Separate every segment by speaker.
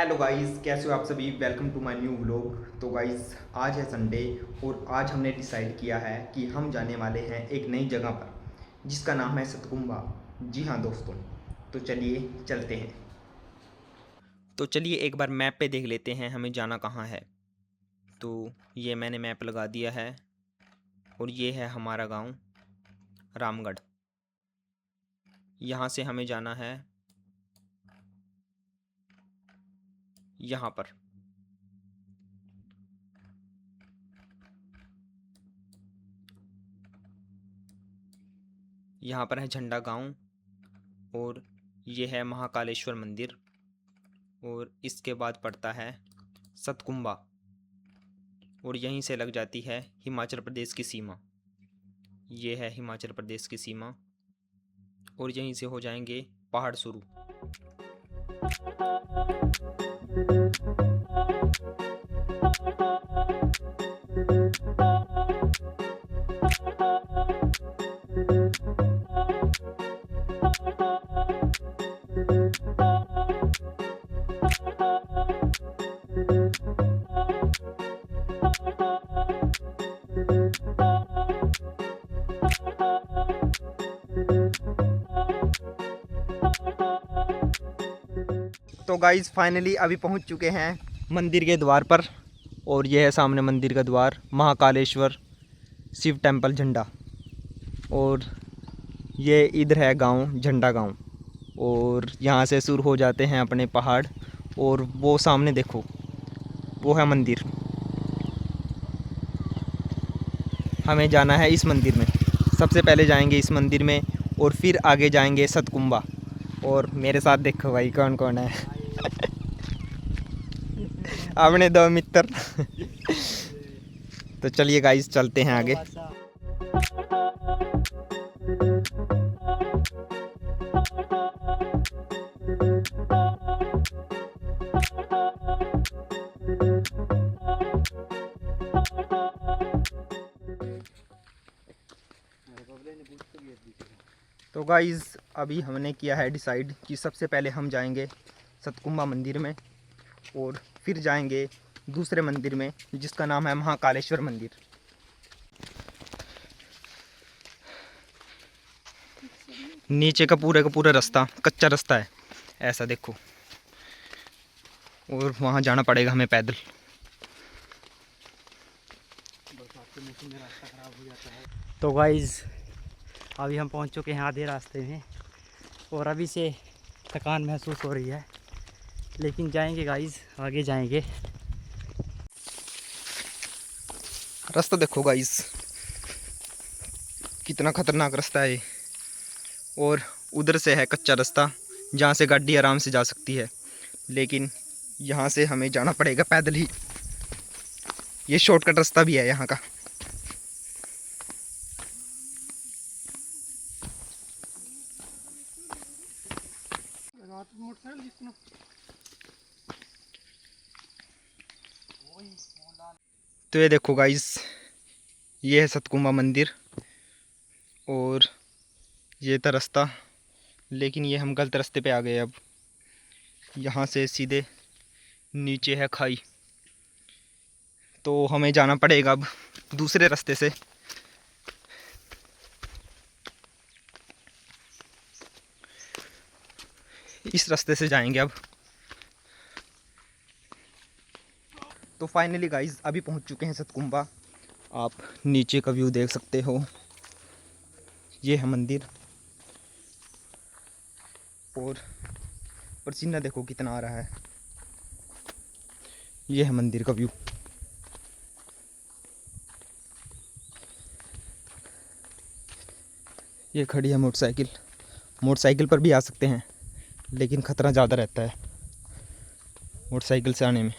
Speaker 1: Hello guys, कैसे हो आप सभी। Welcome to my new vlog. तो गाइस, आज है संडे और आज हमने डिसाइड किया है कि हम जाने वाले हैं एक नई जगह पर जिसका नाम है सतकुंभा। जी हाँ दोस्तों, तो चलिए चलते हैं। तो चलिए एक बार मैप पे देख लेते हैं हमें जाना कहाँ है। तो ये मैंने मैप लगा दिया है और ये है हमारा गांव रामगढ़। यहाँ से हमें जाना है यहाँ पर। यहाँ पर है झंडा गांव और ये है महाकालेश्वर मंदिर और इसके बाद पड़ता है सतकुंभा और यहीं से लग जाती है हिमाचल प्रदेश की सीमा। ये है हिमाचल प्रदेश की सीमा और यहीं से हो जाएंगे पहाड़ शुरू। तो गाइस फाइनली अभी पहुंच चुके हैं मंदिर के द्वार पर और यह है सामने मंदिर का द्वार महाकालेश्वर शिव टेम्पल झंडा। और ये इधर है गांव झंडा गांव और यहाँ से शुरू हो जाते हैं अपने पहाड़। और वो सामने देखो, वो है मंदिर। हमें जाना है इस मंदिर में। सबसे पहले जाएंगे इस मंदिर में और फिर आगे जाएंगे सतकुंभा। और मेरे साथ देखो भाई कौन कौन है। अपने दो मित्र। तो चलिए गाइस चलते हैं आगे। तो गाइस अभी हमने किया है डिसाइड कि सबसे पहले हम जाएंगे सतकुंभा मंदिर में और फिर जाएंगे दूसरे मंदिर में जिसका नाम है महाकालेश्वर मंदिर। नीचे का पूरा रास्ता कच्चा रास्ता है, ऐसा देखो। और वहाँ जाना पड़ेगा हमें पैदल।
Speaker 2: तो गाइज अभी हम पहुंच चुके हैं आधे रास्ते में और अभी से थकान महसूस हो रही है, लेकिन जाएंगे गाइज, आगे जाएंगे।
Speaker 1: रास्ता देखो गाइस, कितना खतरनाक रास्ता है। और उधर से है कच्चा रास्ता जहाँ से गाड़ी आराम से जा सकती है, लेकिन यहाँ से हमें जाना पड़ेगा पैदल ही। ये शॉर्टकट रास्ता भी है यहाँ का। तो ये देखो गाइस, ये है सतकुंभा मंदिर और ये था रास्ता, लेकिन ये हम गलत रास्ते पे आ गए। अब यहाँ से सीधे नीचे है खाई, तो हमें जाना पड़ेगा अब दूसरे रास्ते से। इस रास्ते से जाएंगे अब। तो फाइनली गाइस अभी पहुंच चुके हैं सतकुंभा। आप नीचे का व्यू देख सकते हो, ये है मंदिर। और पसीना देखो कितना आ रहा है। ये है मंदिर का व्यू। ये खड़ी है मोटरसाइकिल। मोटरसाइकिल पर भी आ सकते हैं, लेकिन ख़तरा ज़्यादा रहता है मोटरसाइकिल से आने में।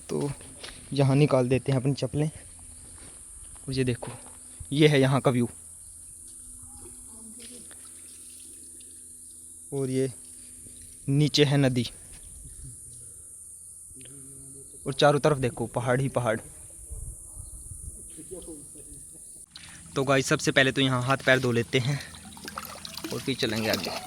Speaker 1: तो यहाँ निकाल देते हैं अपनी चप्पलें। और ये देखो, ये है यहाँ का व्यू। और ये नीचे है नदी और चारों तरफ देखो पहाड़ ही पहाड़। तो गाइस सबसे पहले तो यहाँ हाथ पैर धो लेते हैं और फिर चलेंगे आगे।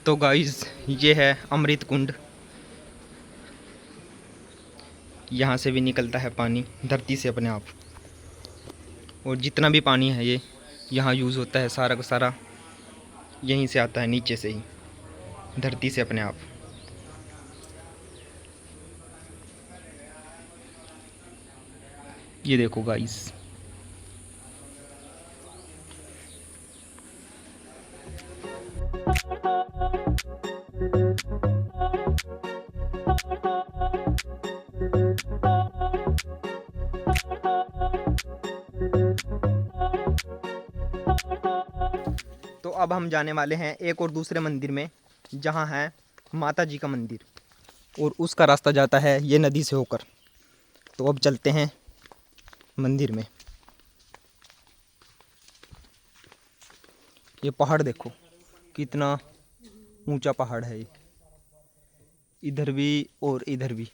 Speaker 1: तो गाइस ये है अमृत कुंड। यहाँ से भी निकलता है पानी धरती से अपने आप, और जितना भी पानी है ये यहाँ यूज़ होता है सारा का सारा यहीं से आता है, नीचे से ही, धरती से अपने आप। ये देखो गाइस, तो अब हम जाने वाले हैं एक और दूसरे मंदिर में, जहाँ है माता जी का मंदिर, और उसका रास्ता जाता है ये नदी से होकर। तो अब चलते हैं मंदिर में। ये पहाड़ देखो कितना ऊंचा पहाड़ है, ये इधर भी और इधर भी।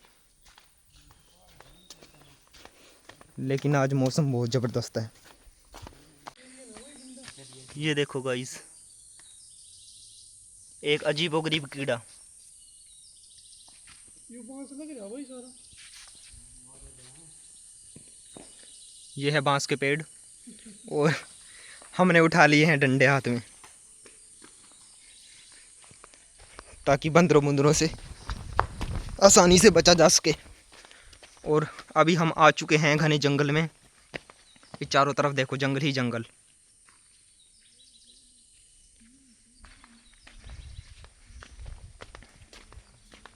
Speaker 1: लेकिन आज मौसम बहुत ज़बरदस्त है। ये देखो गाइस, एक अजीबोगरीब कीड़ा। ये है बांस के पेड़, और हमने उठा लिए हैं डंडे हाथ में, ताकि बंदरों बुंदरों से आसानी से बचा जा सके। और अभी हम आ चुके हैं घने जंगल में। ये चारों तरफ देखो जंगल ही जंगल।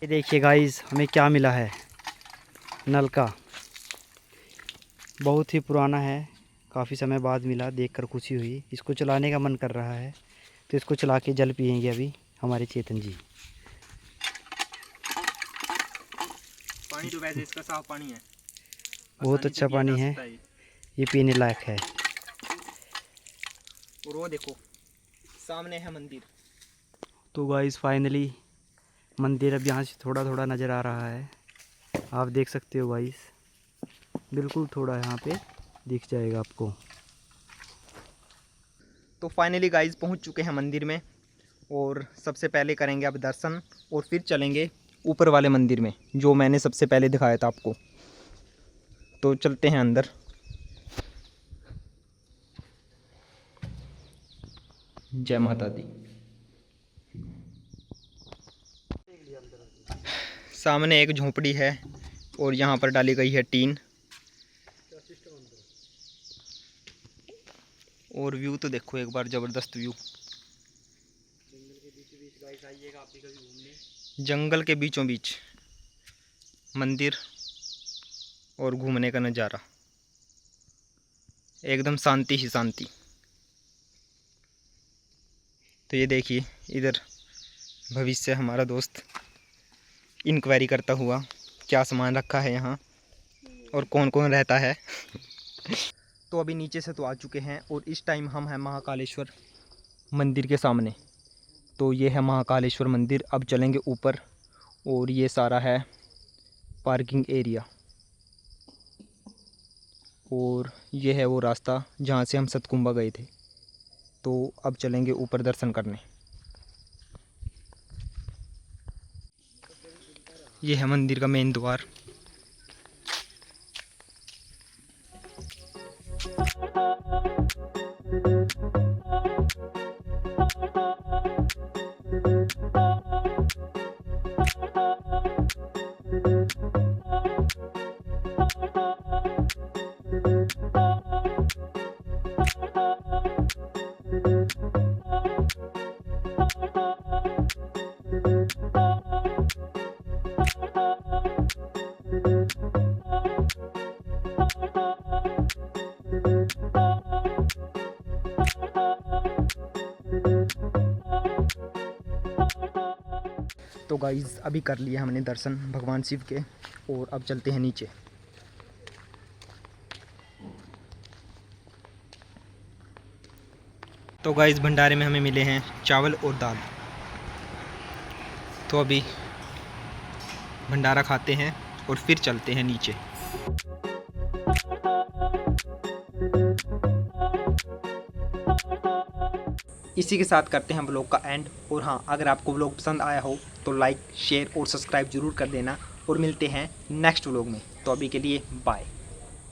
Speaker 2: ये देखिए गाइस, हमें क्या मिला है, नलका। बहुत ही पुराना है, काफ़ी समय बाद मिला, देखकर खुशी हुई। इसको चलाने का मन कर रहा है, तो इसको चला के जल पियेंगे अभी हमारे चेतन जी।
Speaker 1: पानी तो वैसे इसका साफ पानी है,
Speaker 2: बहुत अच्छा पानी है, ये पीने लायक है।
Speaker 1: और वो देखो सामने है मंदिर।
Speaker 2: तो गाइस फाइनली मंदिर अब यहाँ से थोड़ा थोड़ा नज़र आ रहा है, आप देख सकते हो गाइस, बिल्कुल थोड़ा यहाँ पे दिख जाएगा आपको।
Speaker 1: तो फाइनली गाइस पहुंच चुके हैं मंदिर में, और सबसे पहले करेंगे अब दर्शन, और फिर चलेंगे ऊपर वाले मंदिर में जो मैंने सबसे पहले दिखाया था आपको। तो चलते हैं अंदर। जय माता दी। सामने एक झोपड़ी है, और यहाँ पर डाली गई है टीन। और व्यू तो देखो एक बार, ज़बरदस्त व्यू। जंगल के बीचों बीच मंदिर और घूमने का नज़ारा, एकदम शांति ही शांति। तो ये देखिए इधर भविष्य हमारा दोस्त इंक्वायरी करता हुआ, क्या सामान रखा है यहाँ और कौन कौन रहता है। तो अभी नीचे से तो आ चुके हैं, और इस टाइम हम हैं महाकालेश्वर मंदिर के सामने। तो ये है महाकालेश्वर मंदिर। अब चलेंगे ऊपर, और ये सारा है पार्किंग एरिया, और ये है वो रास्ता जहाँ से हम सतकुंभा गए थे। तो अब चलेंगे ऊपर दर्शन करने। ये है मंदिर का मेन द्वार। तो गाइज़ अभी कर लिया हमने दर्शन भगवान शिव के और अब चलते हैं नीचे। तो गाइज़ भंडारे में हमें मिले हैं चावल और दाल। तो अभी भंडारा खाते हैं और फिर चलते हैं नीचे। इसी के साथ करते हैं व्लॉग का एंड। और हाँ, अगर आपको व्लॉग पसंद आया हो तो लाइक शेयर और सब्सक्राइब ज़रूर कर देना और मिलते हैं नेक्स्ट व्लॉग में। तो अभी के लिए बाय।